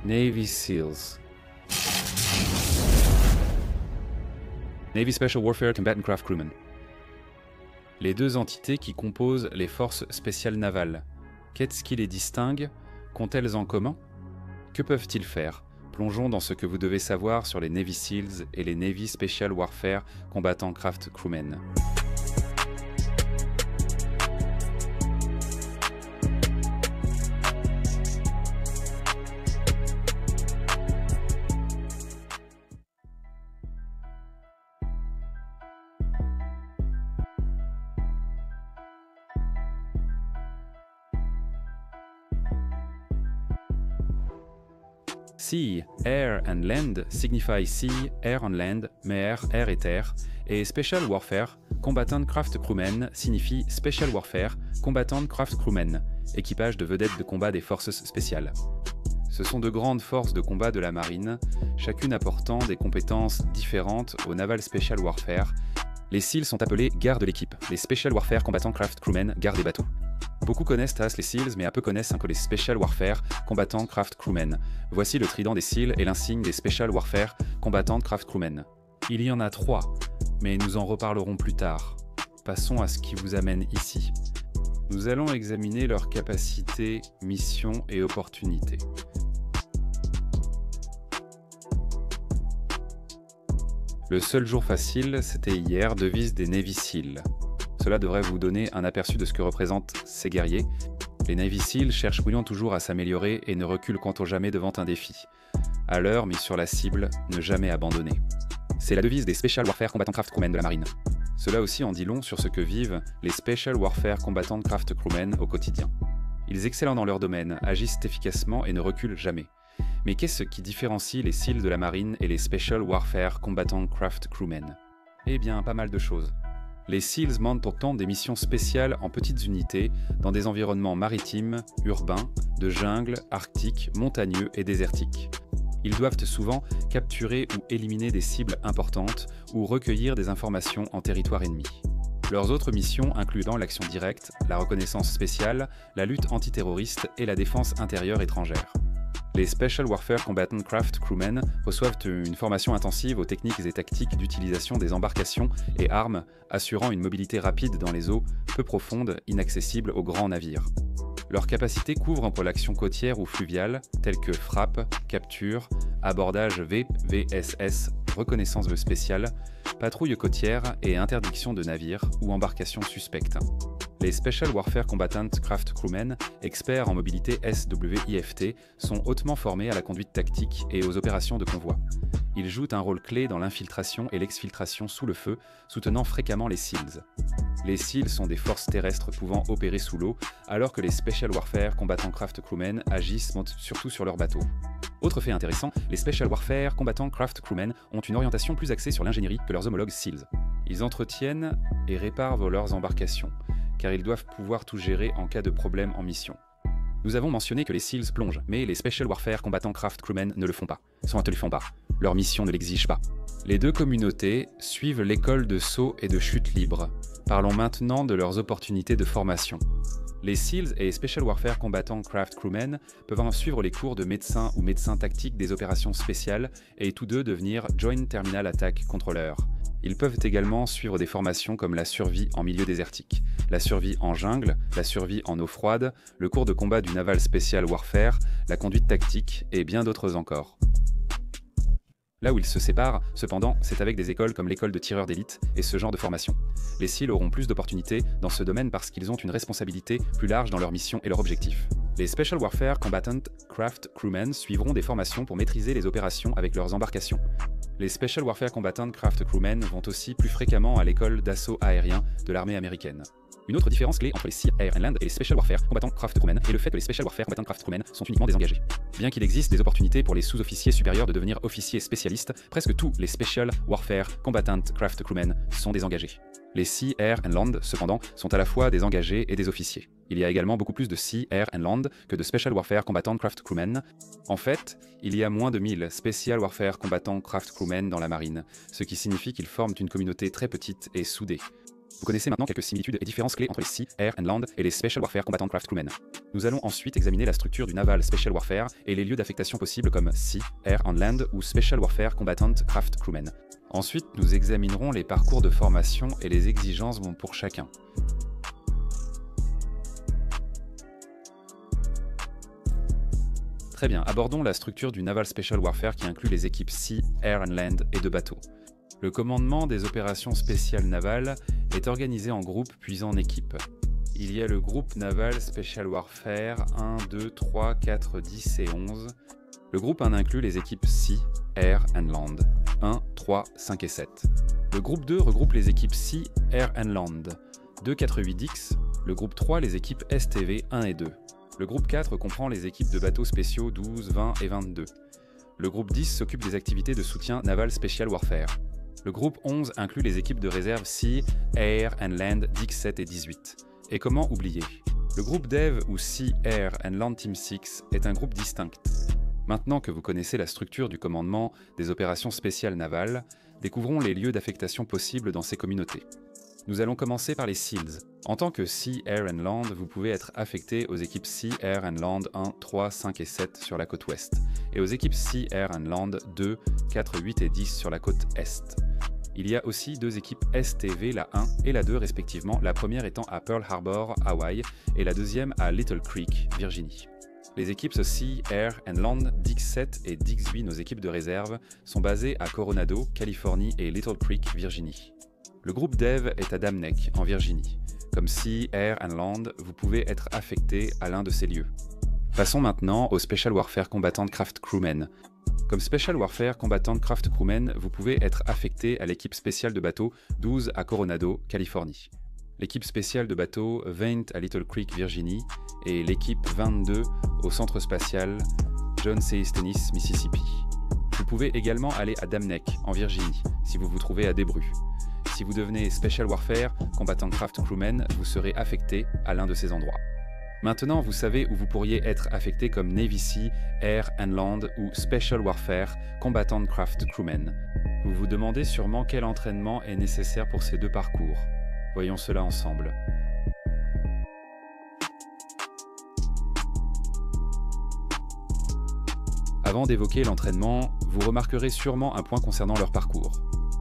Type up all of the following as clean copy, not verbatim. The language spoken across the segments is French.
Navy SEALs. Navy Special Warfare Combatant Craft Crewmen. Les deux entités qui composent les forces spéciales navales. Qu'est-ce qui les distingue? Qu'ont-elles en commun? Que peuvent-ils faire? Plongeons dans ce que vous devez savoir sur les Navy SEALs et les Navy Special Warfare Combatant Craft Crewmen. Sea, Air and Land signifie Sea, Air and Land, mer, air et terre, et Special Warfare, Combatant Craft Crewmen signifie Special Warfare, Combatant Craft Crewmen, équipage de vedettes de combat des forces spéciales. Ce sont de grandes forces de combat de la marine, chacune apportant des compétences différentes au Naval Special Warfare. Les SEALs sont appelés gardes de l'équipe, les Special Warfare Combatant Craft Crewmen, gardes des bateaux. Beaucoup connaissent les SEALs, mais peu connaissent que les Special Warfare Combatant Craft Crewmen. Voici le trident des SEALs et l'insigne des Special Warfare Combatant Craft Crewmen. Il y en a 3, mais nous en reparlerons plus tard. Passons à ce qui vous amène ici. Nous allons examiner leurs capacités, missions et opportunités. Le seul jour facile, c'était hier, devise des Navy SEALs. Cela devrait vous donner un aperçu de ce que représentent ces guerriers. Les Navy SEALs cherchent bouillant toujours à s'améliorer et ne reculent quant jamais devant un défi. À l'heure, mis sur la cible, ne jamais abandonner. C'est la devise des Special Warfare Combatant Craft Crewmen de la marine. Cela aussi en dit long sur ce que vivent les Special Warfare Combatant Craft Crewmen au quotidien. Ils excellent dans leur domaine, agissent efficacement et ne reculent jamais. Mais qu'est-ce qui différencie les SEALs de la marine et les Special Warfare Combatant Craft Crewmen? Eh bien, pas mal de choses. Les SEALs mènent pourtant des missions spéciales en petites unités dans des environnements maritimes, urbains, de jungle, arctiques, montagneux et désertiques. Ils doivent souvent capturer ou éliminer des cibles importantes ou recueillir des informations en territoire ennemi. Leurs autres missions incluant l'action directe, la reconnaissance spéciale, la lutte antiterroriste et la défense intérieure étrangère. Les Special Warfare Combatant Craft Crewmen reçoivent une formation intensive aux techniques et tactiques d'utilisation des embarcations et armes, assurant une mobilité rapide dans les eaux peu profondes, inaccessibles aux grands navires. Leurs capacités couvrent pour l'action côtière ou fluviale, telles que frappe, capture, abordage VSS, reconnaissance spéciale, patrouille côtière et interdiction de navires ou embarcations suspectes. Les Special Warfare Combatant Craft Crewmen, experts en mobilité SWIFT, sont hautement formés à la conduite tactique et aux opérations de convoi. Ils jouent un rôle clé dans l'infiltration et l'exfiltration sous le feu, soutenant fréquemment les SEALs. Les SEALs sont des forces terrestres pouvant opérer sous l'eau, alors que les Special Warfare Combatant Craft Crewmen agissent surtout sur leurs bateaux. Autre fait intéressant, les Special Warfare Combatant Craft Crewmen ont une orientation plus axée sur l'ingénierie que leurs homologues SEALs. Ils entretiennent et réparent leurs embarcations, car ils doivent pouvoir tout gérer en cas de problème en mission. Nous avons mentionné que les SEALs plongent, mais les Special Warfare Combatant Craft Crewmen ne le font pas, soit ne le font pas. Leur mission ne l'exige pas. Les deux communautés suivent l'école de saut et de chute libre. Parlons maintenant de leurs opportunités de formation. Les SEALs et Special Warfare Combatant Craft Crewmen peuvent en suivre les cours de médecin ou médecin tactique des opérations spéciales et tous deux devenir Joint Terminal Attack Controller. Ils peuvent également suivre des formations comme la survie en milieu désertique, la survie en jungle, la survie en eau froide, le cours de combat du Naval Special Warfare, la conduite tactique et bien d'autres encore. Là où ils se séparent, cependant, c'est avec des écoles comme l'école de tireurs d'élite et ce genre de formation. Les SEALs auront plus d'opportunités dans ce domaine parce qu'ils ont une responsabilité plus large dans leur mission et leur objectif. Les Special Warfare Combatant Craft Crewmen suivront des formations pour maîtriser les opérations avec leurs embarcations. Les Special Warfare Combatant Craft Crewmen vont aussi plus fréquemment à l'école d'assaut aérien de l'armée américaine. Une autre différence clé entre les Sea, Air and Land et les Special Warfare Combatant Craft Crewmen est le fait que les Special Warfare Combatant Craft Crewmen sont uniquement des engagés. Bien qu'il existe des opportunités pour les sous-officiers supérieurs de devenir officiers spécialistes, presque tous les Special Warfare Combatant Craft Crewmen sont des engagés. Les Sea, Air and Land, cependant, sont à la fois des engagés et des officiers. Il y a également beaucoup plus de Sea, Air and Land que de Special Warfare Combatant Craft Crewmen. En fait, il y a moins de 1000 Special Warfare Combatant Craft Crewmen dans la marine, ce qui signifie qu'ils forment une communauté très petite et soudée. Vous connaissez maintenant quelques similitudes et différences clés entre les Sea, Air and Land et les Special Warfare Combatant Craft Crewmen. Nous allons ensuite examiner la structure du Naval Special Warfare et les lieux d'affectation possibles comme Sea, Air and Land ou Special Warfare Combatant Craft Crewmen. Ensuite, nous examinerons les parcours de formation et les exigences pour chacun. Très bien, abordons la structure du Naval Special Warfare qui inclut les équipes Sea, Air and Land et de bateaux. Le commandement des opérations spéciales navales est organisé en groupes puis en équipes. Il y a le groupe Naval Special Warfare 1, 2, 3, 4, 10 et 11. Le groupe 1 inclut les équipes Sea, Air and Land 1, 3, 5 et 7. Le groupe 2 regroupe les équipes Sea, Air and Land 2, 4, 8, X. Le groupe 3 les équipes STV 1 et 2. Le groupe 4 comprend les équipes de bateaux spéciaux 12, 20 et 22. Le groupe 10 s'occupe des activités de soutien Naval Special Warfare. Le groupe 11 inclut les équipes de réserve Sea, Air and Land 17 et 18. Et comment oublier? Le groupe Dev ou Sea, Air and Land Team 6 est un groupe distinct. Maintenant que vous connaissez la structure du commandement des opérations spéciales navales, découvrons les lieux d'affectation possibles dans ces communautés. Nous allons commencer par les SEALs. En tant que Sea, Air and Land, vous pouvez être affecté aux équipes Sea, Air and Land 1, 3, 5 et 7 sur la côte ouest, et aux équipes Sea, Air and Land 2, 4, 8 et 10 sur la côte est. Il y a aussi deux équipes STV, la 1 et la 2 respectivement, la première étant à Pearl Harbor, Hawaï, et la deuxième à Little Creek, Virginie. Les équipes Sea, Air and Land DIX-7 et DIX-8, nos équipes de réserve, sont basées à Coronado, Californie et Little Creek, Virginie. Le groupe Dev est à Dam Neck, en Virginie. Comme Sea, Air and Land, vous pouvez être affecté à l'un de ces lieux. Passons maintenant au Special Warfare Combatant Craft Crewmen. Comme Special Warfare Combatant Craft Crewmen, vous pouvez être affecté à l'équipe spéciale de bateau 12 à Coronado, Californie, l'équipe spéciale de bateau 20 à Little Creek, Virginie, et l'équipe 22 au centre spatial John C. Stennis, Mississippi. Vous pouvez également aller à Dam Neck, en Virginie, si vous vous trouvez à Desbru. Si vous devenez Special Warfare Combatant Craft Crewmen, vous serez affecté à l'un de ces endroits. Maintenant, vous savez où vous pourriez être affecté comme Navy Sea, Air and Land ou Special Warfare Combatant Craft Crewmen. Vous vous demandez sûrement quel entraînement est nécessaire pour ces deux parcours. Voyons cela ensemble. Avant d'évoquer l'entraînement, vous remarquerez sûrement un point concernant leur parcours.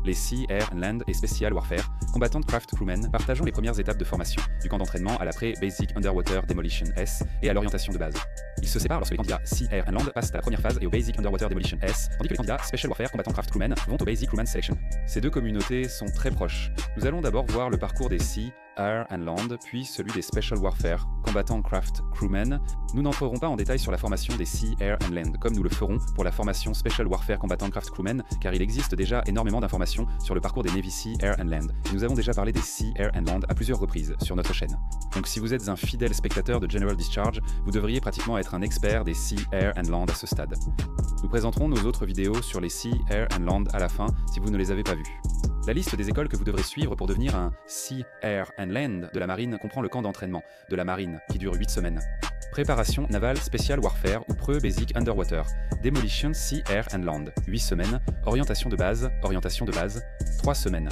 Les Sea, Air and Land et Special Warfare Combatant Craft Crewmen partageons les premières étapes de formation, du camp d'entraînement à l'après-Basic Underwater Demolition S et à l'orientation de base. Ils se séparent lorsque les candidats Sea, Air and Land passent à la première phase et au Basic Underwater Demolition S, tandis que les candidats Special Warfare Combatant Craft Crewmen vont au Basic Crewman Selection. Ces deux communautés sont très proches. Nous allons d'abord voir le parcours des Sea, Air and Land, puis celui des Special Warfare Combatant Craft Crewmen. Nous n'entrerons pas en détail sur la formation des Sea, Air and Land, comme nous le ferons pour la formation Special Warfare Combatant Craft Crewmen, car il existe déjà énormément d'informations sur le parcours des Navy Sea, Air and Land. Et nous avons déjà parlé des Sea, Air and Land à plusieurs reprises sur notre chaîne. Donc si vous êtes un fidèle spectateur de General Discharge, vous devriez pratiquement être un expert des Sea, Air and Land à ce stade. Nous présenterons nos autres vidéos sur les Sea, Air and Land à la fin si vous ne les avez pas vues. La liste des écoles que vous devrez suivre pour devenir un Sea, Air and Land de la marine comprend le camp d'entraînement de la marine qui dure 8 semaines. Préparation navale Special Warfare ou Preux Basic Underwater. Demolition Sea, Air and Land 8 semaines. Orientation de base 3 semaines.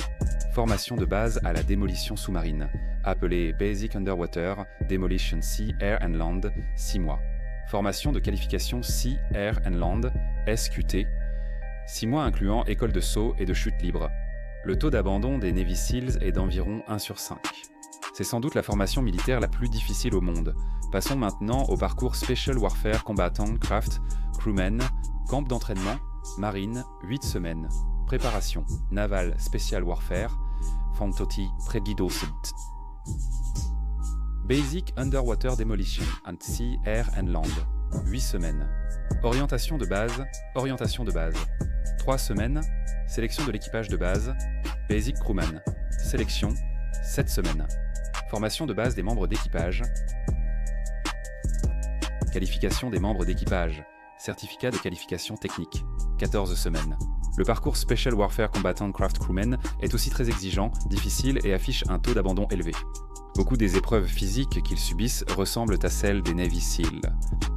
Formation de base à la démolition sous-marine, appelée Basic Underwater Demolition Sea, Air and Land 6 mois. Formation de qualification Sea, Air and Land SQT 6 mois incluant école de saut et de chute libre. Le taux d'abandon des Navy Seals est d'environ 1 sur 5. C'est sans doute la formation militaire la plus difficile au monde. Passons maintenant au parcours Special Warfare Combatant Craft Crewmen, camp d'entraînement, marine, 8 semaines. Préparation, naval Special Warfare, Fantoti Pregidosud. Basic Underwater Demolition and Sea, Air and Land, 8 semaines. Orientation de base, 3 semaines. Sélection de l'équipage de base, Basic Crewman. Sélection, 7 semaines. Formation de base des membres d'équipage. Qualification des membres d'équipage. Certificat de qualification technique, 14 semaines. Le parcours Special Warfare Combatant Craft Crewmen est aussi très exigeant, difficile et affiche un taux d'abandon élevé. Beaucoup des épreuves physiques qu'ils subissent ressemblent à celles des Navy Seals.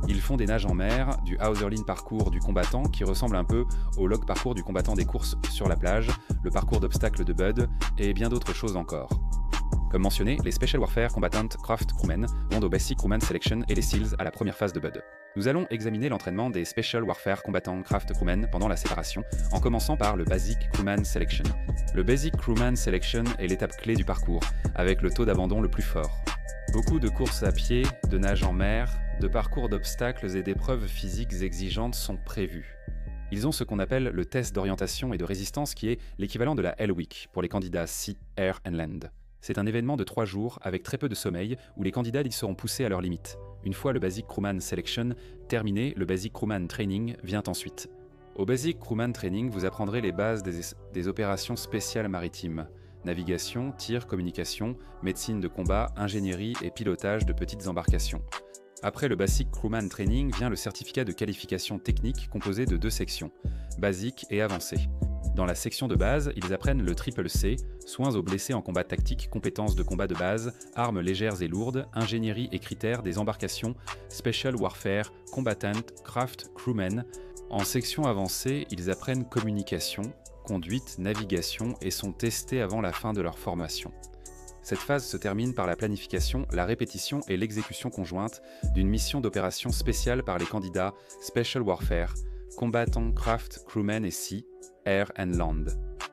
Ils font des nages en mer, du Hauserlin parcours du combattant qui ressemble un peu au log parcours du combattant des courses sur la plage, le parcours d'obstacles de Bud et bien d'autres choses encore. Comme mentionné, les Special Warfare Combatant Craft Crewmen vont au Basic Crewman Selection et les SEALs à la première phase de BUD. Nous allons examiner l'entraînement des Special Warfare Combatant Craft Crewmen pendant la séparation, en commençant par le Basic Crewman Selection. Le Basic Crewman Selection est l'étape clé du parcours, avec le taux d'abandon le plus fort. Beaucoup de courses à pied, de nage en mer, de parcours d'obstacles et d'épreuves physiques exigeantes sont prévus. Ils ont ce qu'on appelle le test d'orientation et de résistance qui est l'équivalent de la Hell Week pour les candidats Sea, Air and Land. C'est un événement de 3 jours avec très peu de sommeil où les candidats y seront poussés à leurs limites. Une fois le Basic Crewman Selection terminé, le Basic Crewman Training vient ensuite. Au Basic Crewman Training, vous apprendrez les bases des opérations spéciales maritimes. Navigation, tir, communication, médecine de combat, ingénierie et pilotage de petites embarcations. Après le Basic Crewman Training vient le certificat de qualification technique composé de 2 sections, basique et avancée. Dans la section de base, ils apprennent le Triple C, soins aux blessés en combat tactique, compétences de combat de base, armes légères et lourdes, ingénierie et critères des embarcations, Special Warfare, Combatant, Craft, Crewmen. En section avancée, ils apprennent communication, conduite, navigation et sont testés avant la fin de leur formation. Cette phase se termine par la planification, la répétition et l'exécution conjointe d'une mission d'opération spéciale par les candidats Special Warfare, Combatant, Craft, Crewmen et Sea, Air and Land.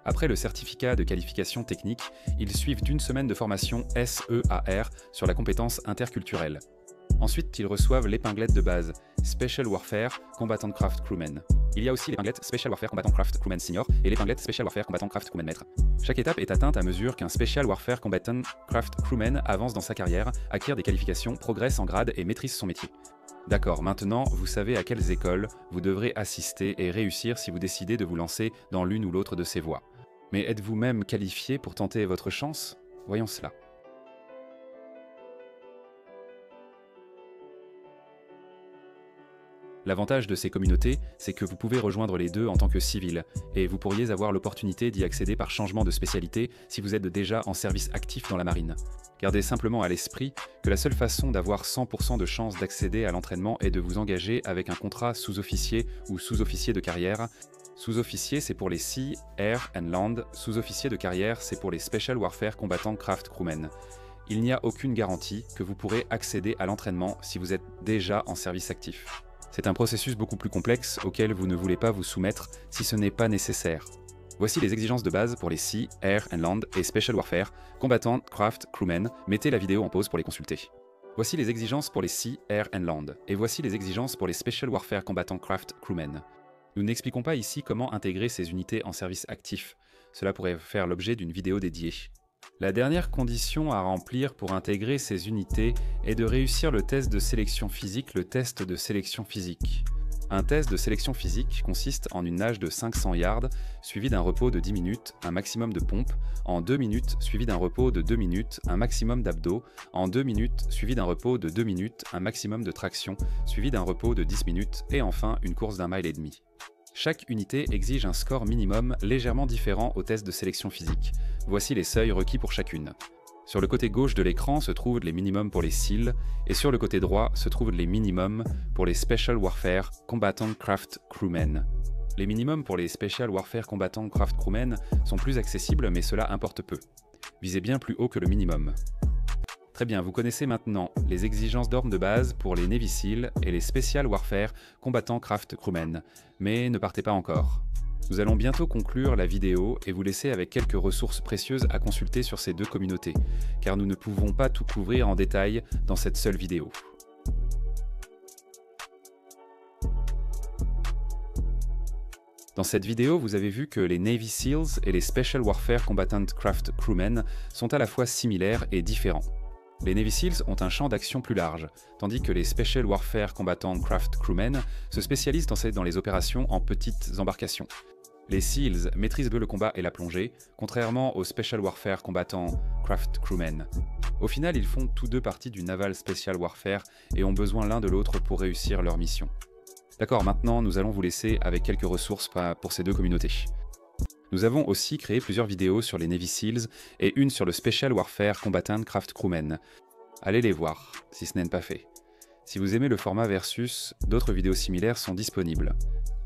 Après le certificat de qualification technique, ils suivent d'une semaine de formation SEAR sur la compétence interculturelle. Ensuite, ils reçoivent l'épinglette de base, Special Warfare Combatant Craft Crewmen. Il y a aussi l'épinglette Special Warfare Combatant Craft Crewmen Senior et l'épinglette Special Warfare Combatant Craft Crewmen Maître. Chaque étape est atteinte à mesure qu'un Special Warfare Combatant Craft Crewmen avance dans sa carrière, acquiert des qualifications, progresse en grade et maîtrise son métier. D'accord, maintenant vous savez à quelles écoles vous devrez assister et réussir si vous décidez de vous lancer dans l'une ou l'autre de ces voies. Mais êtes-vous même qualifié pour tenter votre chance? Voyons cela. L'avantage de ces communautés, c'est que vous pouvez rejoindre les deux en tant que civil, et vous pourriez avoir l'opportunité d'y accéder par changement de spécialité si vous êtes déjà en service actif dans la marine. Gardez simplement à l'esprit que la seule façon d'avoir 100% de chance d'accéder à l'entraînement est de vous engager avec un contrat sous-officier ou sous-officier de carrière. Sous-officier, c'est pour les Sea, Air and Land. Sous-officier de carrière, c'est pour les Special Warfare Combatant Craft Crewmen. Il n'y a aucune garantie que vous pourrez accéder à l'entraînement si vous êtes déjà en service actif. C'est un processus beaucoup plus complexe auquel vous ne voulez pas vous soumettre si ce n'est pas nécessaire. Voici les exigences de base pour les Sea, Air and Land et Special Warfare, Combatant, Craft, Crewmen. Mettez la vidéo en pause pour les consulter. Voici les exigences pour les Sea, Air and Land, et voici les exigences pour les Special Warfare Combatant, Craft, Crewmen. Nous n'expliquons pas ici comment intégrer ces unités en service actif. Cela pourrait faire l'objet d'une vidéo dédiée. La dernière condition à remplir pour intégrer ces unités est de réussir le test de sélection physique, le test de sélection physique. Un test de sélection physique consiste en une nage de 500 yards, suivi d'un repos de 10 minutes, un maximum de pompes, en 2 minutes, suivi d'un repos de 2 minutes, un maximum d'abdos, en 2 minutes, suivi d'un repos de 2 minutes, un maximum de traction, suivi d'un repos de 10 minutes, et enfin une course d'1,5 mile. Chaque unité exige un score minimum légèrement différent au test de sélection physique. Voici les seuils requis pour chacune. Sur le côté gauche de l'écran se trouvent les minimums pour les SEAL, et sur le côté droit se trouvent les minimums pour les Special Warfare Combatant Craft Crewmen. Les minimums pour les Special Warfare Combatant Craft Crewmen sont plus accessibles, mais cela importe peu. Visez bien plus haut que le minimum. Très bien, vous connaissez maintenant les exigences d'armes de base pour les Navy SEAL et les Special Warfare Combatant Craft Crewmen, mais ne partez pas encore. Nous allons bientôt conclure la vidéo et vous laisser avec quelques ressources précieuses à consulter sur ces deux communautés, car nous ne pouvons pas tout couvrir en détail dans cette seule vidéo. Dans cette vidéo, vous avez vu que les Navy SEALs et les Special Warfare Combatant Craft Crewmen sont à la fois similaires et différents. Les Navy SEALs ont un champ d'action plus large, tandis que les Special Warfare Combatant Craft Crewmen se spécialisent dans les opérations en petites embarcations. Les SEALs maîtrisent le combat et la plongée, contrairement aux Special Warfare Combatant Craft Crewmen. Au final, ils font tous deux partie du Naval Special Warfare et ont besoin l'un de l'autre pour réussir leur mission. D'accord, maintenant nous allons vous laisser avec quelques ressources pour ces deux communautés. Nous avons aussi créé plusieurs vidéos sur les Navy SEALs et une sur le Special Warfare Combatant Craft Crewmen. Allez les voir, si ce n'est pas fait. Si vous aimez le format versus, d'autres vidéos similaires sont disponibles.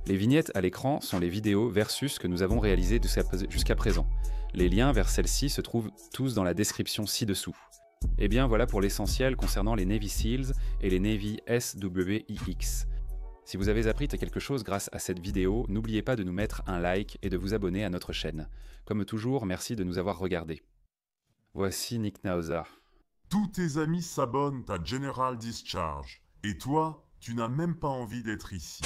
Les vignettes à l'écran sont les vidéos versus que nous avons réalisées jusqu'à présent. Les liens vers celles-ci se trouvent tous dans la description ci-dessous. Et bien voilà pour l'essentiel concernant les Navy Seals et les Navy SWIX. Si vous avez appris quelque chose grâce à cette vidéo, n'oubliez pas de nous mettre un like et de vous abonner à notre chaîne. Comme toujours, merci de nous avoir regardés. Voici Nick Nauza. Tous tes amis s'abonnent à General Discharge. Et toi, tu n'as même pas envie d'être ici.